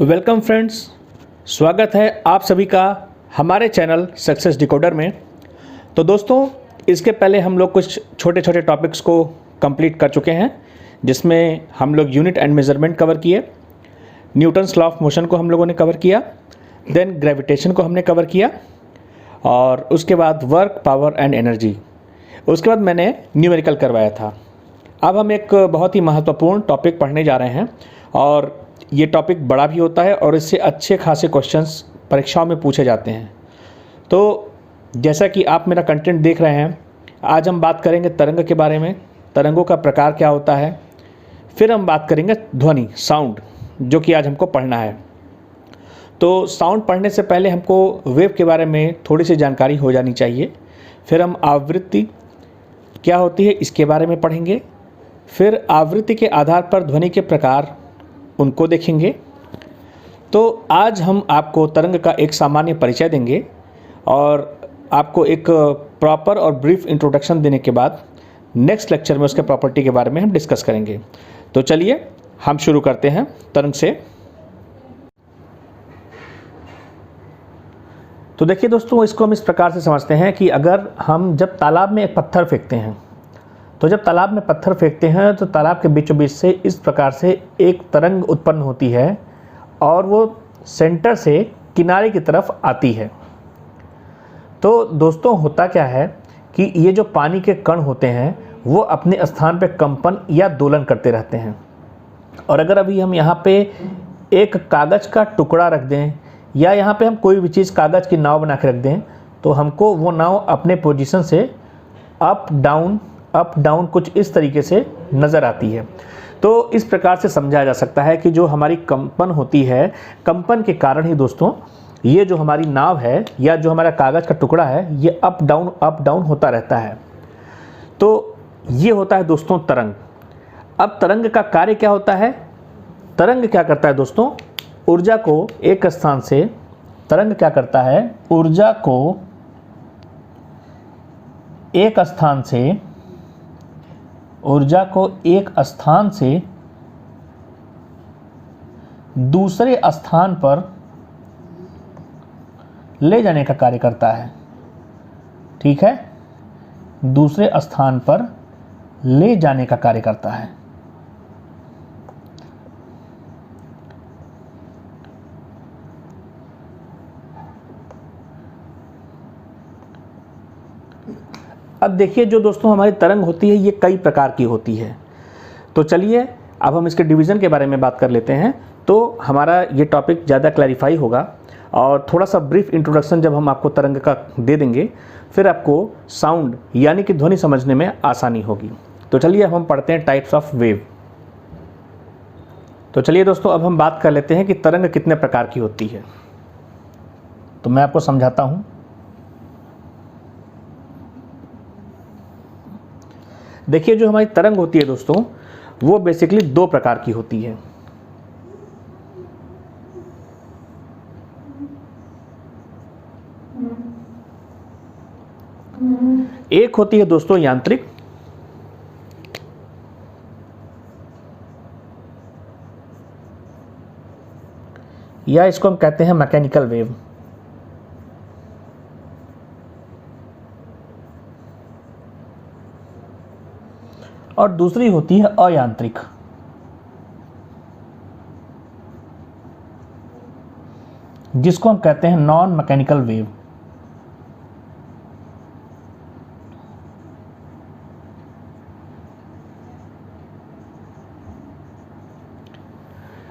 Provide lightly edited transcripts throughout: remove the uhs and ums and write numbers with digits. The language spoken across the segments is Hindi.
वेलकम फ्रेंड्स, स्वागत है आप सभी का हमारे चैनल सक्सेस डिकोडर में। तो दोस्तों, इसके पहले हम लोग कुछ छोटे छोटे टॉपिक्स को कंप्लीट कर चुके हैं, जिसमें हम लोग यूनिट एंड मेजरमेंट कवर किए, न्यूटन्स लॉ ऑफ मोशन को हम लोगों ने कवर किया, देन ग्रेविटेशन को हमने कवर किया, और उसके बाद वर्क, पावर एंड एनर्जी। उसके बाद मैंने न्यूमेरिकल करवाया था। अब हम एक बहुत ही महत्वपूर्ण टॉपिक पढ़ने जा रहे हैं, और ये टॉपिक बड़ा भी होता है और इससे अच्छे खासे क्वेश्चंस परीक्षाओं में पूछे जाते हैं। तो जैसा कि आप मेरा कंटेंट देख रहे हैं, आज हम बात करेंगे तरंग के बारे में, तरंगों का प्रकार क्या होता है। फिर हम बात करेंगे ध्वनि, साउंड, जो कि आज हमको पढ़ना है। तो साउंड पढ़ने से पहले हमको वेव के बारे में थोड़ी सी जानकारी हो जानी चाहिए। फिर हम आवृत्ति क्या होती है इसके बारे में पढ़ेंगे। फिर आवृत्ति के आधार पर ध्वनि के प्रकार उनको देखेंगे। तो आज हम आपको तरंग का एक सामान्य परिचय देंगे और आपको एक प्रॉपर और ब्रीफ इंट्रोडक्शन देने के बाद नेक्स्ट लेक्चर में उसके प्रॉपर्टी के बारे में हम डिस्कस करेंगे। तो चलिए हम शुरू करते हैं तरंग से। तो देखिए दोस्तों, इसको हम इस प्रकार से समझते हैं कि अगर हम जब तालाब में एक पत्थर फेंकते हैं, तो जब तालाब में पत्थर फेंकते हैं तो तालाब के बीचों बीच से इस प्रकार से एक तरंग उत्पन्न होती है और वो सेंटर से किनारे की तरफ आती है। तो दोस्तों, होता क्या है कि ये जो पानी के कण होते हैं वो अपने स्थान पे कंपन या दोलन करते रहते हैं। और अगर अभी हम यहाँ पे एक कागज़ का टुकड़ा रख दें या यहाँ पे हम कोई भी चीज़ कागज़ की नाव बना के रख दें, तो हमको वो नाव अपने पोजीशन से अप डाउन कुछ इस तरीके से नज़र आती है। तो इस प्रकार से समझा जा सकता है कि जो हमारी कंपन होती है, कंपन के कारण ही दोस्तों ये जो हमारी नाव है या जो हमारा कागज़ का टुकड़ा है, ये अप डाउन होता रहता है। तो ये होता है दोस्तों तरंग। अब तरंग का कार्य क्या होता है? तरंग क्या करता है दोस्तों? ऊर्जा को एक स्थान से, तरंग क्या करता है? ऊर्जा को एक स्थान से दूसरे स्थान पर ले जाने का कार्य करता है। ठीक है, दूसरे स्थान पर ले जाने का कार्य करता है। अब देखिए, जो दोस्तों हमारी तरंग होती है ये कई प्रकार की होती है। तो चलिए अब हम इसके डिवीज़न के बारे में बात कर लेते हैं, तो हमारा ये टॉपिक ज़्यादा क्लैरिफाई होगा। और थोड़ा सा ब्रीफ इंट्रोडक्शन जब हम आपको तरंग का दे देंगे, फिर आपको साउंड यानी कि ध्वनि समझने में आसानी होगी। तो चलिए अब हम पढ़ते हैं टाइप्स ऑफ वेव। तो चलिए दोस्तों, अब हम बात कर लेते हैं कि तरंग कितने प्रकार की होती है। तो मैं आपको समझाता हूँ। देखिए, जो हमारी तरंग होती है दोस्तों, वो बेसिकली दो प्रकार की होती है। एक होती है दोस्तों यांत्रिक, या इसको हम कहते हैं मैकेनिकल वेव। और दूसरी होती है अयांत्रिक। जिसको हम कहते हैं नॉन मैकेनिकल वेव।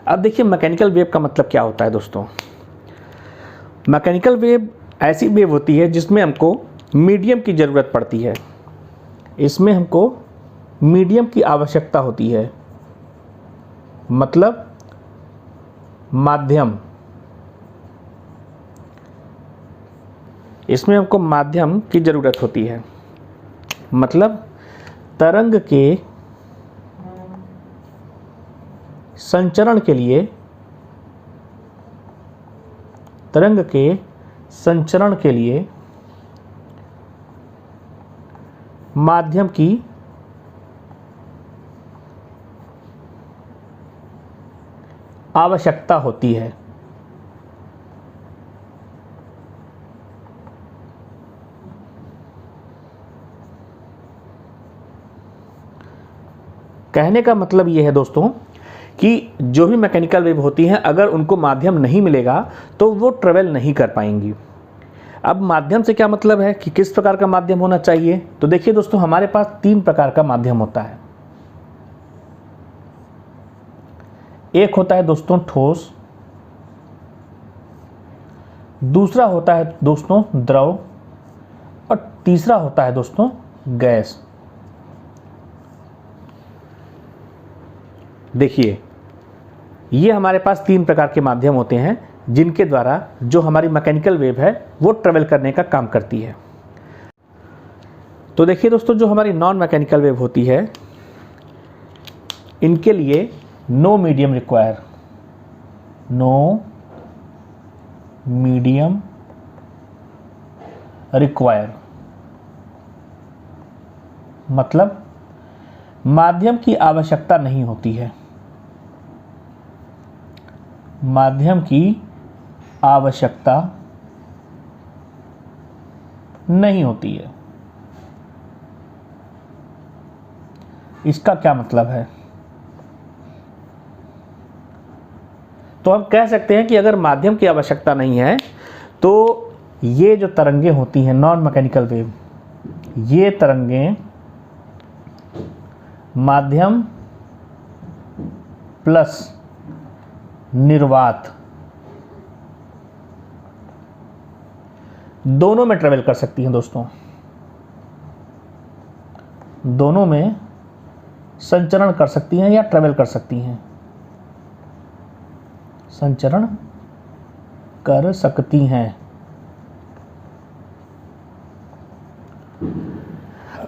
अब देखिए, मैकेनिकल वेव का मतलब क्या होता है दोस्तों? मैकेनिकल वेव ऐसी वेव होती है जिसमें हमको मीडियम की ज़रूरत पड़ती है। इसमें हमको मीडियम की आवश्यकता होती है, मतलब माध्यम। इसमें हमको माध्यम की ज़रूरत होती है, मतलब तरंग के संचरण के लिए, माध्यम की आवश्यकता होती है। कहने का मतलब ये है दोस्तों कि जो भी मैकेनिकल वेव होती हैं, अगर उनको माध्यम नहीं मिलेगा तो वो ट्रेवल नहीं कर पाएंगी। अब माध्यम से क्या मतलब है कि किस प्रकार का माध्यम होना चाहिए? तो देखिए दोस्तों, हमारे पास 3 प्रकार का माध्यम होता है। एक होता है दोस्तों ठोस, दूसरा होता है दोस्तों द्रव, और तीसरा होता है दोस्तों गैस। देखिए, ये हमारे पास 3 प्रकार के माध्यम होते हैं जिनके द्वारा जो हमारी मैकेनिकल वेव है वो ट्रेवल करने का काम करती है। तो देखिए दोस्तों, जो हमारी नॉन मैकेनिकल वेव होती है, इनके लिए no medium require, no medium require, मतलब माध्यम की आवश्यकता नहीं होती है, माध्यम की आवश्यकता नहीं होती है। इसका क्या मतलब है? तो हम कह सकते हैं कि अगर माध्यम की आवश्यकता नहीं है तो ये जो तरंगें होती हैं नॉन मैकेनिकल वेव, ये तरंगें माध्यम प्लस निर्वात दोनों में ट्रेवल कर सकती हैं दोस्तों, दोनों में संचरण कर सकती हैं या ट्रेवल कर सकती हैं, संचरण कर सकती हैं।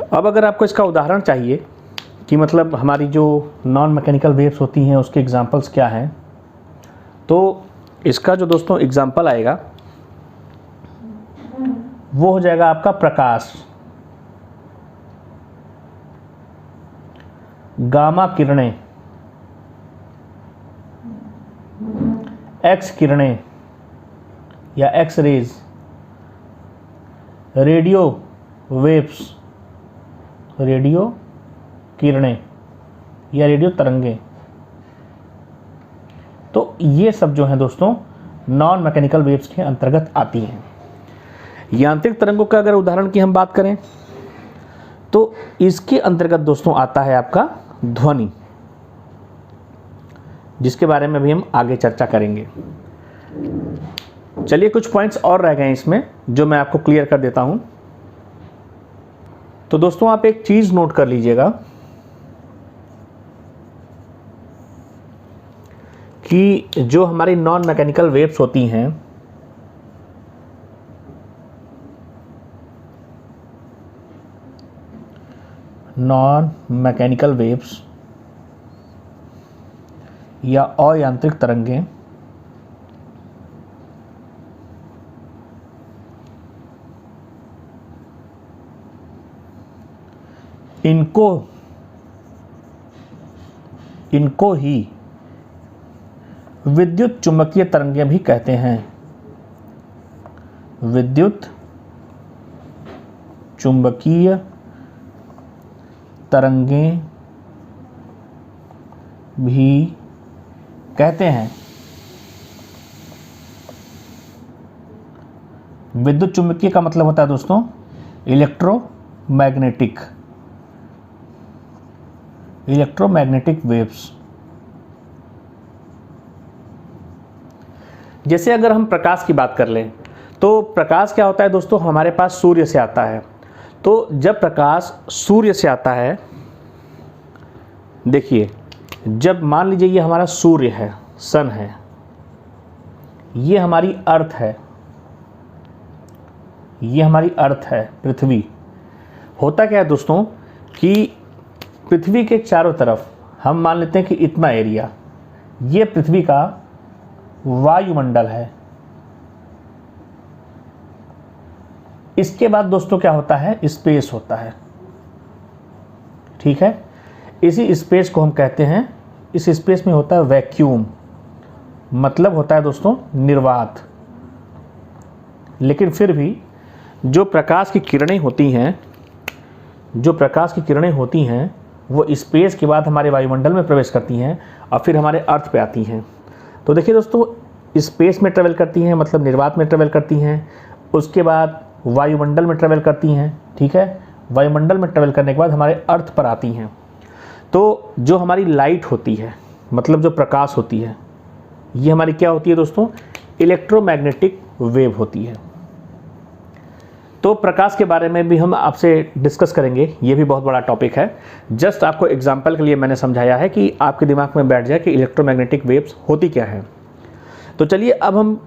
अब अगर आपको इसका उदाहरण चाहिए कि मतलब हमारी जो नॉन मैकेनिकल वेव्स होती हैं उसके एग्जांपल्स क्या हैं, तो इसका जो दोस्तों एग्जांपल आएगा वो हो जाएगा आपका प्रकाश, गामा किरणें, एक्स किरणें या X rays, radio waves, radio किरणें या रेडियो तरंगें। तो ये सब जो हैं दोस्तों नॉन मैकेनिकल वेव्स के अंतर्गत आती हैं। यांत्रिक तरंगों का अगर उदाहरण की हम बात करें तो इसके अंतर्गत दोस्तों आता है आपका ध्वनि, जिसके बारे में भी हम आगे चर्चा करेंगे। चलिए, कुछ पॉइंट्स और रह गए इसमें जो मैं आपको क्लियर कर देता हूं। तो दोस्तों, आप एक चीज नोट कर लीजिएगा कि जो हमारी नॉन मैकेनिकल वेव्स होती हैं, नॉन मैकेनिकल वेव्स या अयांत्रिक तरंगें इनको ही विद्युत चुम्बकीय तरंगें भी कहते हैं। विद्युत चुम्बकीय तरंगें भी कहते हैं। विद्युत चुम्बकीय का मतलब होता है दोस्तों इलेक्ट्रोमैग्नेटिक वेव्स। जैसे अगर हम प्रकाश की बात कर लें तो प्रकाश क्या होता है दोस्तों, हमारे पास सूर्य से आता है। तो जब प्रकाश सूर्य से आता है, देखिए, जब मान लीजिए ये हमारा सूर्य है, सन है, ये हमारी अर्थ है, ये हमारी अर्थ है, पृथ्वी। होता क्या है दोस्तों कि पृथ्वी के चारों तरफ हम मान लेते हैं कि इतना एरिया, ये पृथ्वी का वायुमंडल है। इसके बाद दोस्तों क्या होता है, स्पेस होता है। ठीक है, इसी स्पेस को हम कहते हैं, इस स्पेस में होता है वैक्यूम, मतलब होता है दोस्तों निर्वात। लेकिन फिर भी जो प्रकाश की किरणें होती हैं, वो स्पेस के बाद हमारे वायुमंडल में प्रवेश करती हैं और फिर हमारे अर्थ पे आती हैं। तो देखिए दोस्तों, स्पेस में ट्रेवल करती हैं, मतलब निर्वात में ट्रेवल करती हैं, उसके बाद वायुमंडल में ट्रेवल करती हैं, ठीक है। वायुमंडल में ट्रेवल करने के बाद हमारे अर्थ पर आती हैं। तो जो हमारी लाइट होती है, मतलब जो प्रकाश होती है, ये हमारी क्या होती है दोस्तों, इलेक्ट्रोमैग्नेटिक वेव होती है। तो प्रकाश के बारे में भी हम आपसे डिस्कस करेंगे, ये भी बहुत बड़ा टॉपिक है। जस्ट आपको एग्जांपल के लिए मैंने समझाया है कि आपके दिमाग में बैठ जाए कि इलेक्ट्रोमैग्नेटिक वेव्स होती क्या है। तो चलिए अब हम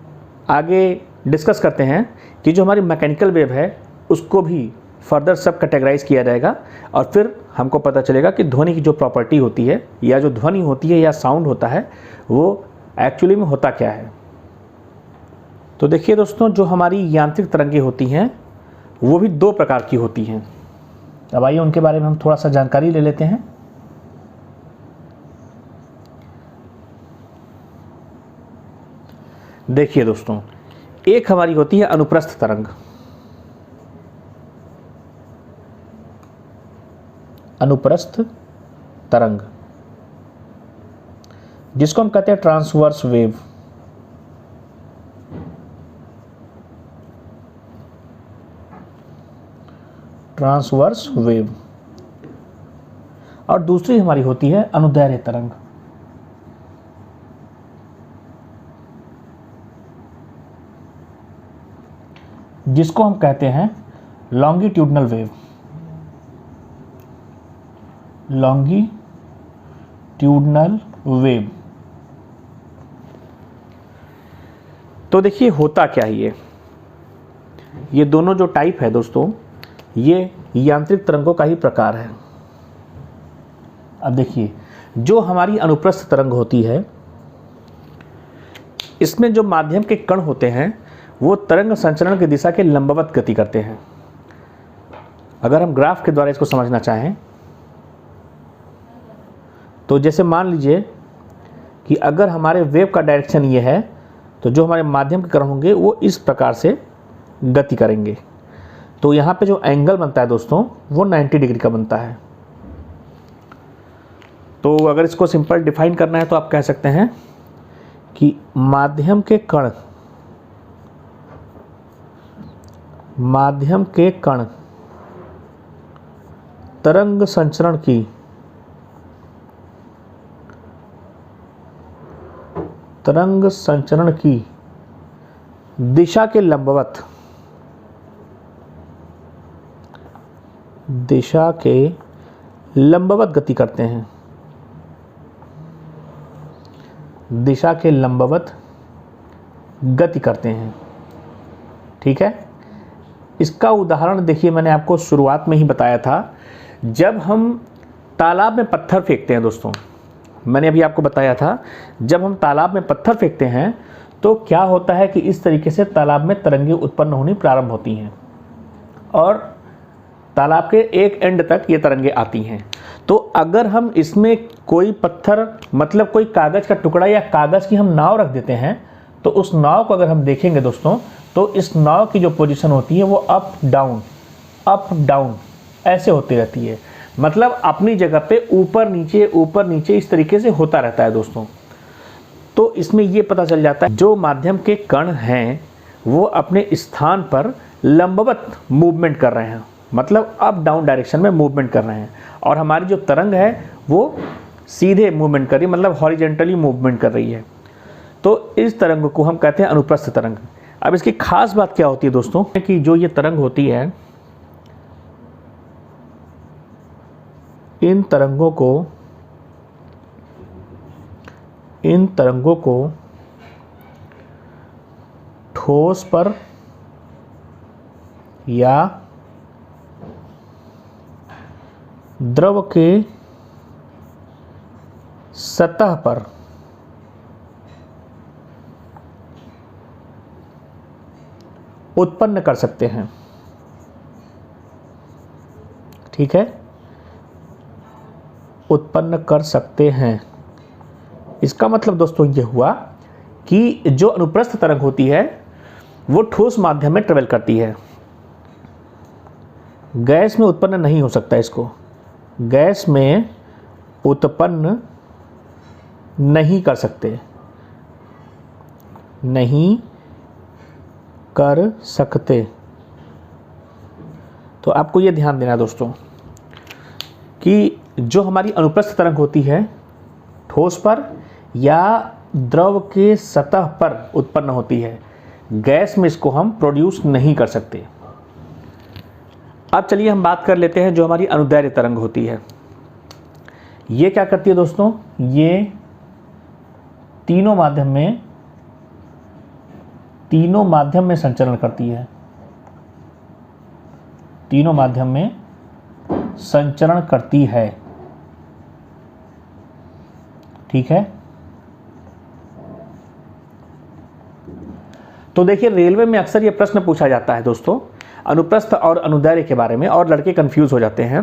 आगे डिस्कस करते हैं कि जो हमारी मैकेनिकल वेव है उसको भी फर्दर सब कैटेगराइज किया जाएगा और फिर हमको पता चलेगा कि ध्वनि की जो प्रॉपर्टी होती है या जो ध्वनि होती है या साउंड होता है वो एक्चुअली में होता क्या है। तो देखिए दोस्तों, जो हमारी यांत्रिक तरंगें होती हैं वो भी दो प्रकार की होती हैं। अब आइए उनके बारे में हम थोड़ा सा जानकारी ले लेते हैं। देखिए दोस्तों, एक हमारी होती है अनुप्रस्थ तरंग। अनुप्रस्थ तरंग जिसको हम कहते हैं ट्रांसवर्स वेव। Transverse wave. और दूसरी हमारी होती है अनुदैर्ध्य तरंग। जिसको हम कहते हैं लॉन्गिट्यूडनल वेव। Longitudinal wave. तो देखिए होता क्या है, ये दोनों जो टाइप है दोस्तों, ये यांत्रिक तरंगों का ही प्रकार है। अब देखिए, जो हमारी अनुप्रस्थ तरंग होती है, इसमें जो माध्यम के कण होते हैं वो तरंग संचरण की दिशा के लंबवत गति करते हैं। अगर हम ग्राफ के द्वारा इसको समझना चाहें तो जैसे मान लीजिए कि अगर हमारे वेव का डायरेक्शन ये है तो जो हमारे माध्यम के कण होंगे वो इस प्रकार से गति करेंगे। तो यहाँ पे जो एंगल बनता है दोस्तों वो 90 डिग्री का बनता है। तो अगर इसको सिंपल डिफाइन करना है तो आप कह सकते हैं कि माध्यम के कण तरंग संचरण की दिशा के लंबवत गति करते हैं। दिशा के लंबवत गति करते हैं, ठीक है। इसका उदाहरण देखिए, मैंने आपको शुरुआत में ही बताया था, जब हम तालाब में पत्थर फेंकते हैं दोस्तों, मैंने अभी आपको बताया था, जब हम तालाब में पत्थर फेंकते हैं तो क्या होता है कि इस तरीके से तालाब में तरंगें उत्पन्न होनी प्रारंभ होती हैं और तालाब के एक एंड तक ये तरंगें आती हैं। तो अगर हम इसमें कोई पत्थर, मतलब कोई कागज़ का टुकड़ा या कागज़ की हम नाव रख देते हैं तो उस नाव को अगर हम देखेंगे दोस्तों तो इस नाव की जो पोजीशन होती है वो अप डाउन ऐसे होती रहती है, मतलब अपनी जगह पे ऊपर नीचे इस तरीके से होता रहता है दोस्तों। तो इसमें ये पता चल जाता है जो माध्यम के कण हैं वो अपने स्थान पर लंबवत मूवमेंट कर रहे हैं, मतलब अप डाउन डायरेक्शन में मूवमेंट कर रहे हैं, और हमारी जो तरंग है वो सीधे मूवमेंट कर रही है, मतलब हॉरिजेंटली मूवमेंट कर रही है। तो इस तरंग को हम कहते हैं अनुप्रस्थ तरंग। अब इसकी खास बात क्या होती है दोस्तों कि जो ये तरंग होती है, इन तरंगों को ठोस पर या द्रव के सतह पर उत्पन्न कर सकते हैं, ठीक है, उत्पन्न कर सकते हैं। इसका मतलब दोस्तों ये हुआ कि जो अनुप्रस्थ तरंग होती है वो ठोस माध्यम में ट्रेवल करती है, गैस में उत्पन्न नहीं हो सकता इसको, गैस में उत्पन्न नहीं कर सकते, नहीं कर सकते। तो आपको ये ध्यान देना दोस्तों कि जो हमारी अनुप्रस्थ तरंग होती है ठोस पर या द्रव के सतह पर उत्पन्न होती है, गैस में इसको हम प्रोड्यूस नहीं कर सकते। अब चलिए हम बात कर लेते हैं जो हमारी अनुदैर्ध्य तरंग होती है। ये क्या करती है दोस्तों, ये तीनों माध्यम में संचरण करती है, तीनों माध्यम में संचरण करती है। ठीक है, तो देखिए रेलवे में अक्सर ये प्रश्न पूछा जाता है दोस्तों अनुप्रस्थ और अनुदैर्ध्य के बारे में, और लड़के कंफ्यूज हो जाते हैं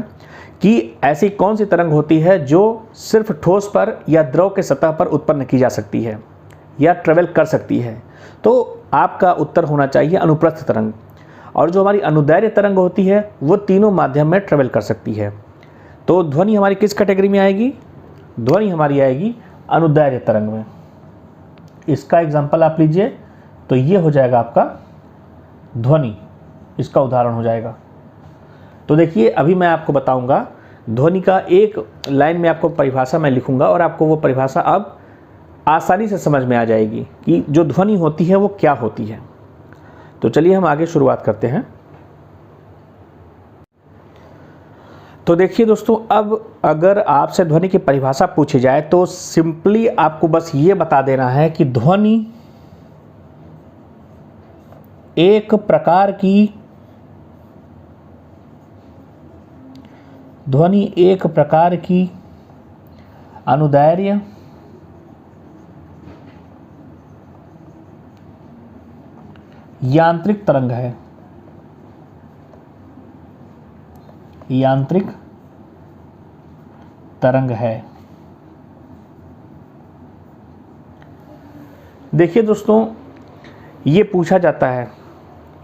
कि ऐसी कौन सी तरंग होती है जो सिर्फ ठोस पर या द्रव के सतह पर उत्पन्न की जा सकती है या ट्रेवल कर सकती है। तो आपका उत्तर होना चाहिए अनुप्रस्थ तरंग। और जो हमारी अनुदैर्ध्य तरंग होती है वो तीनों माध्यम में ट्रेवल कर सकती है। तो ध्वनि हमारी किस कैटेगरी में आएगी, ध्वनि हमारी आएगी अनुदैर्ध्य तरंग में। इसका एग्जाम्पल आप लीजिए तो ये हो जाएगा आपका ध्वनि, इसका उदाहरण हो जाएगा। तो देखिए अभी मैं आपको बताऊंगा ध्वनि का, एक लाइन में आपको परिभाषा मैं लिखूंगा और आपको वो परिभाषा अब आसानी से समझ में आ जाएगी कि जो ध्वनि होती है वो क्या होती है। तो चलिए हम आगे शुरुआत करते हैं। तो देखिए दोस्तों, अब अगर आपसे ध्वनि की परिभाषा पूछी जाए तो सिंपली आपको बस ये बता देना है कि ध्वनि एक प्रकार की अनुदैर्ध्य यांत्रिक तरंग है, यांत्रिक तरंग है। देखिए दोस्तों, ये पूछा जाता है,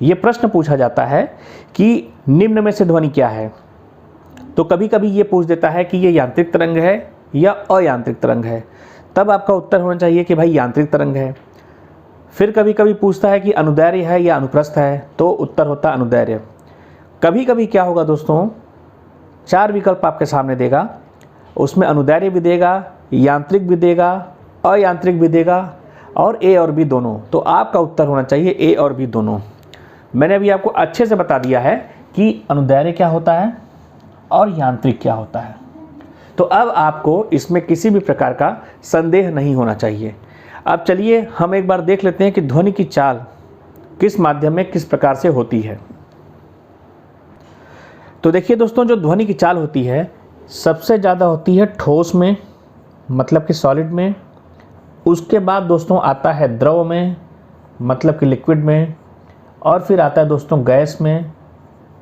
ये प्रश्न पूछा जाता है कि निम्न में से ध्वनि क्या है। तो कभी कभी ये पूछ देता है कि ये यांत्रिक तरंग है या अयांत्रिक तरंग है, तब आपका उत्तर होना चाहिए कि भाई यांत्रिक तरंग है। फिर कभी कभी पूछता है कि अनुदैर्ध्य है या अनुप्रस्थ है, तो उत्तर होता है अनुदैर्ध्य। कभी कभी क्या होगा दोस्तों, 4 विकल्प आपके सामने देगा, उसमें अनुदैर्ध्य भी देगा, यांत्रिक भी देगा, अयांत्रिक भी देगा और ए और बी दोनों। तो आपका उत्तर होना चाहिए ए और बी दोनों। मैंने अभी आपको अच्छे से बता दिया है कि अनुदैर्ध्य क्या होता है और यांत्रिक क्या होता है। तो अब आपको इसमें किसी भी प्रकार का संदेह नहीं होना चाहिए। अब चलिए हम एक बार देख लेते हैं कि ध्वनि की चाल किस माध्यम में किस प्रकार से होती है। तो देखिए दोस्तों, जो ध्वनि की चाल होती है सबसे ज़्यादा होती है ठोस में, मतलब कि सॉलिड में। उसके बाद दोस्तों आता है द्रव में, मतलब कि लिक्विड में, और फिर आता है दोस्तों गैस में।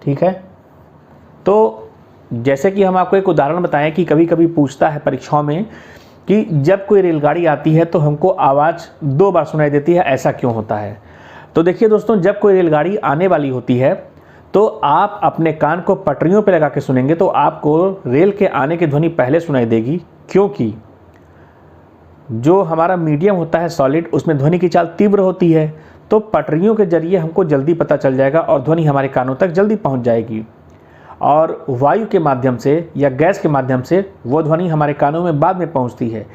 ठीक है, तो जैसे कि हम आपको एक उदाहरण बताएं कि कभी कभी पूछता है परीक्षाओं में कि जब कोई रेलगाड़ी आती है तो हमको आवाज़ 2 बार सुनाई देती है, ऐसा क्यों होता है। तो देखिए दोस्तों, जब कोई रेलगाड़ी आने वाली होती है तो आप अपने कान को पटरियों पर लगा के सुनेंगे तो आपको रेल के आने की ध्वनि पहले सुनाई देगी, क्योंकि जो हमारा मीडियम होता है सॉलिड, उसमें ध्वनि की चाल तीव्र होती है। तो पटरियों के जरिए हमको जल्दी पता चल जाएगा और ध्वनि हमारे कानों तक जल्दी पहुंच जाएगी। और वायु के माध्यम से या गैस के माध्यम से वो ध्वनि हमारे कानों में बाद में पहुंचती है।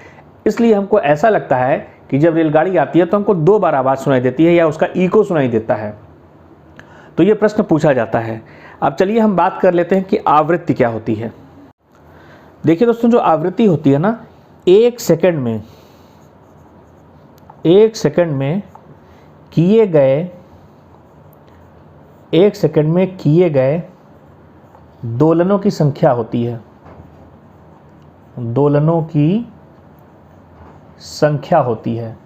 इसलिए हमको ऐसा लगता है कि जब रेलगाड़ी आती है तो हमको 2 बार आवाज़ सुनाई देती है या उसका इको सुनाई देता है। तो ये प्रश्न पूछा जाता है। अब चलिए हम बात कर लेते हैं कि आवृत्ति क्या होती है। देखिए दोस्तों, जो आवृत्ति होती है ना, 1 सेकंड में किए गए दोलनों की संख्या होती है, दोलनों की संख्या होती है।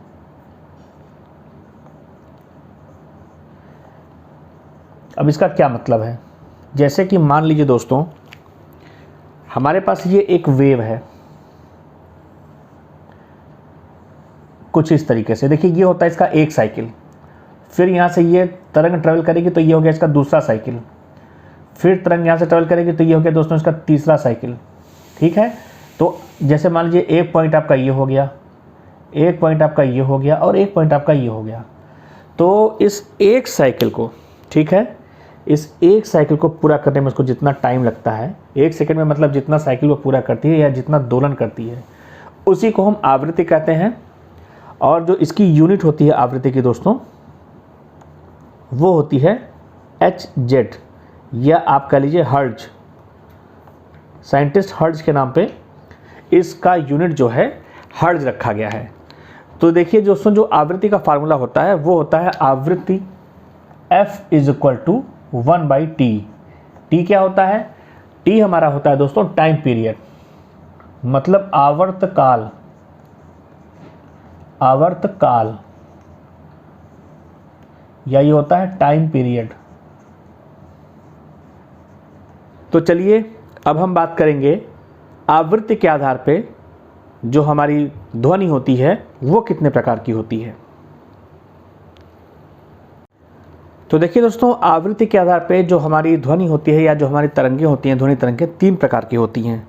अब इसका क्या मतलब है, जैसे कि मान लीजिए दोस्तों, हमारे पास ये एक वेव है कुछ इस तरीके से। देखिए ये होता है इसका एक साइकिल, फिर यहाँ से ये तरंग ट्रेवल करेगी तो ये हो गया इसका दूसरा साइकिल, फिर तरंग यहाँ से ट्रेवल करेगी तो ये हो गया दोस्तों इसका तीसरा साइकिल, ठीक है। तो जैसे मान लीजिए एक पॉइंट आपका ये हो गया, एक पॉइंट आपका ये हो गया और एक पॉइंट आपका ये हो गया। तो इस एक साइकिल को, ठीक है, इस एक साइकिल को पूरा करने में उसको जितना टाइम लगता है, 1 सेकंड में मतलब जितना साइकिल वो पूरा करती है या जितना दोलन करती है, उसी को हम आवृत्ति कहते हैं। और जो इसकी यूनिट होती है आवृत्ति की दोस्तों, वो होती है Hz, या आप कह लीजिए हर्ट्ज। साइंटिस्ट हर्ट्ज के नाम पे इसका यूनिट जो है हर्ट्ज रखा गया है। तो देखिए दोस्तों, जो आवृत्ति का फार्मूला होता है वो होता है आवृत्ति F = 1/T। T क्या होता है? T हमारा होता है दोस्तों टाइम पीरियड, मतलब आवर्तकाल, आवर्तकाल, या ये होता है टाइम पीरियड। तो चलिए अब हम बात करेंगे आवृत्ति के आधार पे जो हमारी ध्वनि होती है वो कितने प्रकार की होती है। तो देखिए दोस्तों, आवृत्ति के आधार पे जो हमारी ध्वनि होती है या जो हमारी तरंगें होती हैं, ध्वनि तरंगें 3 प्रकार की होती हैं।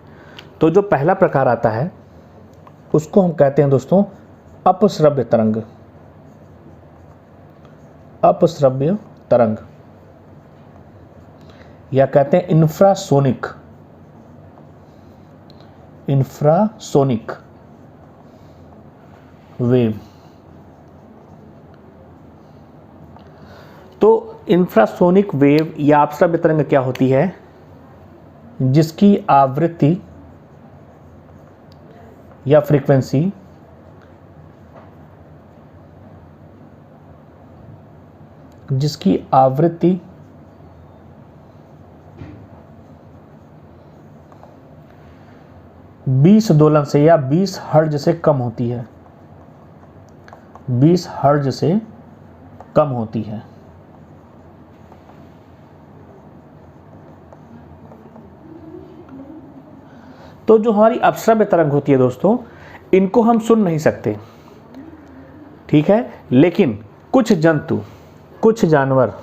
तो जो पहला प्रकार आता है उसको हम कहते हैं दोस्तों अपश्रव्य तरंग, अपश्रव्य तरंग, या कहते हैं इंफ्रासोनिक, इंफ्रासोनिक वेव। तो इंफ्रासोनिक वेव या अपश्रव्य तरंग क्या होती है? जिसकी आवृत्ति या फ्रीक्वेंसी जिसकी आवृत्ति 20 दोलन से या 20 हर्ट्ज से कम होती है, 20 हर्ट्ज से कम होती है। तो जो हमारी अपश्रव्य तरंग होती है दोस्तों, इनको हम सुन नहीं सकते, ठीक है, लेकिन कुछ जंतु, कुछ जानवर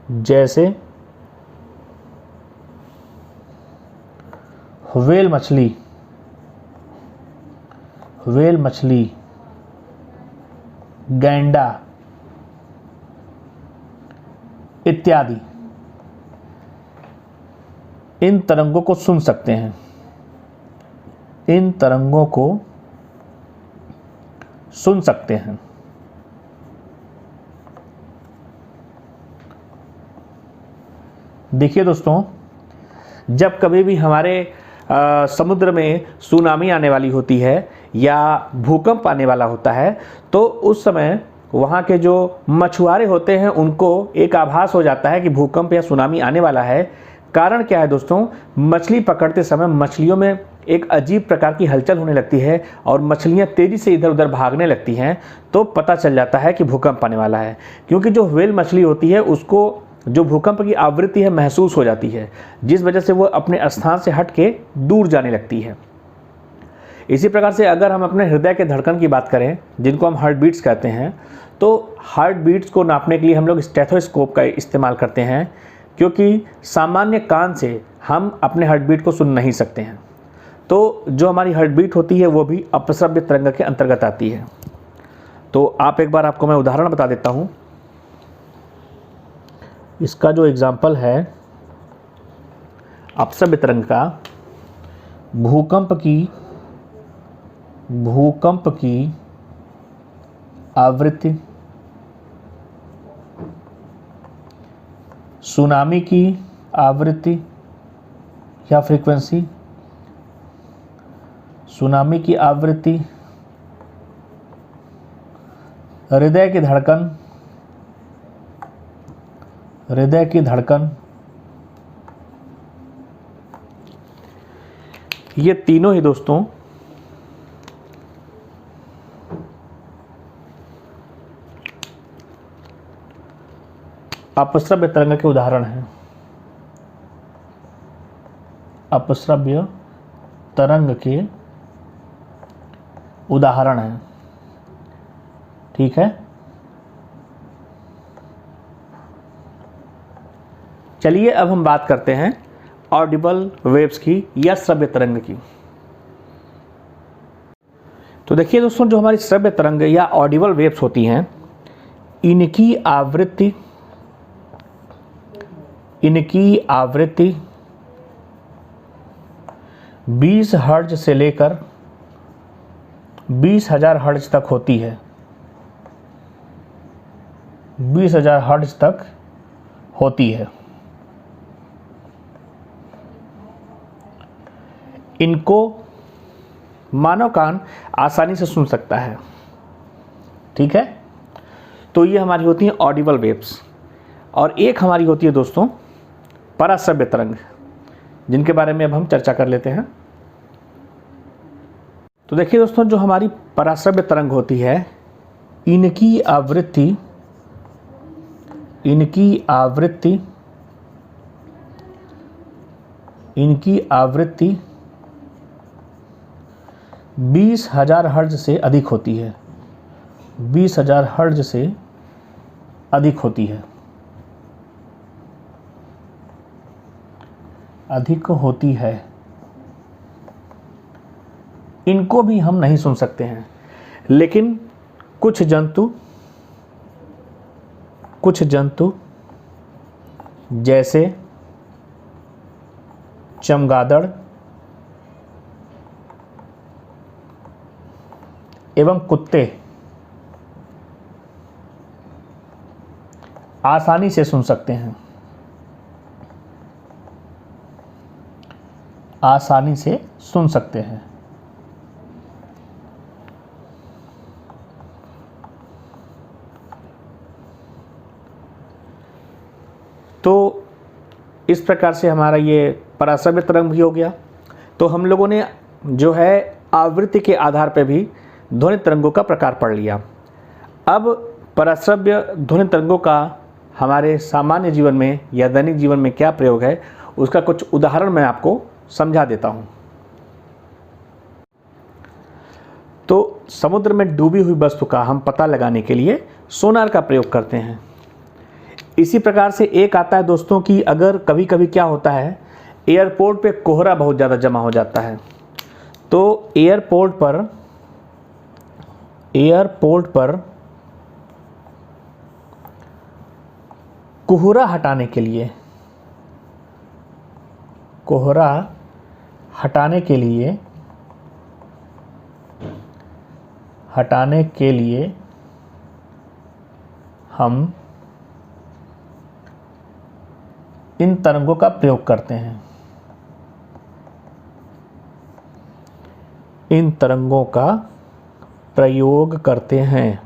जैसे व्हेल मछली, गैंडा इत्यादि, इन तरंगों को सुन सकते हैं, इन तरंगों को सुन सकते हैं। देखिए दोस्तों, जब कभी भी हमारे समुद्र में सुनामी आने वाली होती है या भूकंप आने वाला होता है, तो उस समय वहाँ के जो मछुआरे होते हैं उनको एक आभास हो जाता है कि भूकंप या सुनामी आने वाला है। कारण क्या है दोस्तों? मछली पकड़ते समय मछलियों में एक अजीब प्रकार की हलचल होने लगती है और मछलियाँ तेज़ी से इधर उधर भागने लगती हैं, तो पता चल जाता है कि भूकंप आने वाला है। क्योंकि जो व्हेल मछली होती है उसको जो भूकंप की आवृत्ति है महसूस हो जाती है, जिस वजह से वो अपने स्थान से हट के दूर जाने लगती है। इसी प्रकार से अगर हम अपने हृदय के धड़कन की बात करें, जिनको हम हार्ट बीट्स कहते हैं, तो हार्ट बीट्स को नापने के लिए हम लोग स्टेथोस्कोप का इस्तेमाल करते हैं, क्योंकि सामान्य कान से हम अपने हार्ट बीट को सुन नहीं सकते हैं। तो जो हमारी हार्ट बीट होती है वो भी अपश्रव्य तरंग के अंतर्गत आती है। तो आपको मैं उदाहरण बता देता हूँ। इसका जो एग्जाम्पल है अपश्रव्य तरंग का, भूकंप की आवृत्ति, सुनामी की आवृत्ति या फ्रीक्वेंसी, सुनामी की आवृत्ति, हृदय की धड़कन, ये तीनों ही दोस्तों अपश्रव्य तरंग के उदाहरण हैं, अपश्रव्य तरंग के उदाहरण हैं, ठीक है। चलिए अब हम बात करते हैं ऑडिबल वेव्स की या श्रव्य तरंग की। तो देखिए दोस्तों, जो हमारी श्रव्य तरंग या ऑडिबल वेव्स होती हैं, इनकी आवृत्ति 20 हर्ट्ज से लेकर 20,000 हर्ट्ज तक होती है। 20,000 हर्ट्ज तक होती है। इनको मानव कान आसानी से सुन सकता है। ठीक है, तो ये हमारी होती हैं ऑडिबल वेव्स। और एक हमारी होती है दोस्तों पराश्रव्य तरंग, जिनके बारे में अब हम चर्चा कर लेते हैं। तो देखिए दोस्तों, जो हमारी पराश्रव्य तरंग होती है, इनकी आवृत्ति 20,000 हर्ट्ज से अधिक होती है। 20,000 हर्ट्ज से अधिक होती है। इनको भी हम नहीं सुन सकते हैं, लेकिन कुछ जंतु जैसे चमगादड़ एवं कुत्ते आसानी से सुन सकते हैं। तो इस प्रकार से हमारा ये पराश्रव्य तरंग भी हो गया। तो हम लोगों ने जो है आवृत्ति के आधार पर भी ध्वनि तरंगों का प्रकार पढ़ लिया। अब पराश्रव्य ध्वनि तरंगों का हमारे सामान्य जीवन में या दैनिक जीवन में क्या प्रयोग है, उसका कुछ उदाहरण मैं आपको समझा देता हूँ। तो समुद्र में डूबी हुई वस्तु का हम पता लगाने के लिए सोनार का प्रयोग करते हैं। इसी प्रकार से एक आता है दोस्तों कि अगर कभी कभी क्या होता है, एयरपोर्ट पे कोहरा बहुत ज़्यादा जमा हो जाता है, तो एयरपोर्ट पर कोहरा हटाने के लिए हम इन तरंगों का प्रयोग करते हैं।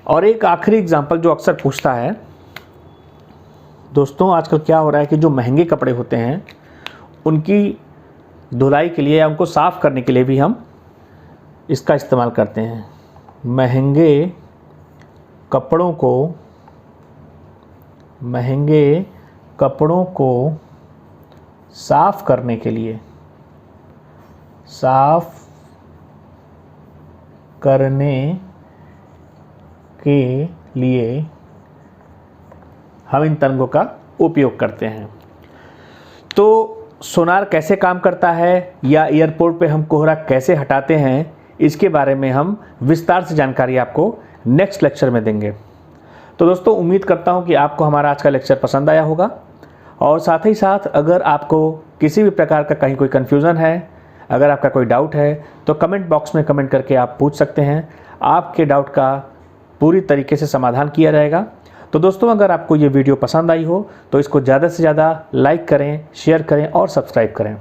और एक आखिरी एग्जांपल जो अक्सर पूछता है दोस्तों, आजकल क्या हो रहा है कि जो महंगे कपड़े होते हैं, उनकी धुलाई के लिए या उनको साफ़ करने के लिए भी हम इसका इस्तेमाल करते हैं। महंगे कपड़ों को साफ़ करने के लिए हम इन तरंगों का उपयोग करते हैं। तो सोनार कैसे काम करता है या एयरपोर्ट पे हम कोहरा कैसे हटाते हैं, इसके बारे में हम विस्तार से जानकारी आपको नेक्स्ट लेक्चर में देंगे। तो दोस्तों, उम्मीद करता हूं कि आपको हमारा आज का लेक्चर पसंद आया होगा। और साथ ही साथ अगर आपको किसी भी प्रकार का कहीं कोई कन्फ्यूज़न है, अगर आपका कोई डाउट है, तो कमेंट बॉक्स में कमेंट करके आप पूछ सकते हैं। आपके डाउट का पूरी तरीके से समाधान किया जाएगा। तो दोस्तों, अगर आपको ये वीडियो पसंद आई हो तो इसको ज़्यादा से ज़्यादा लाइक करें, शेयर करें और सब्सक्राइब करें।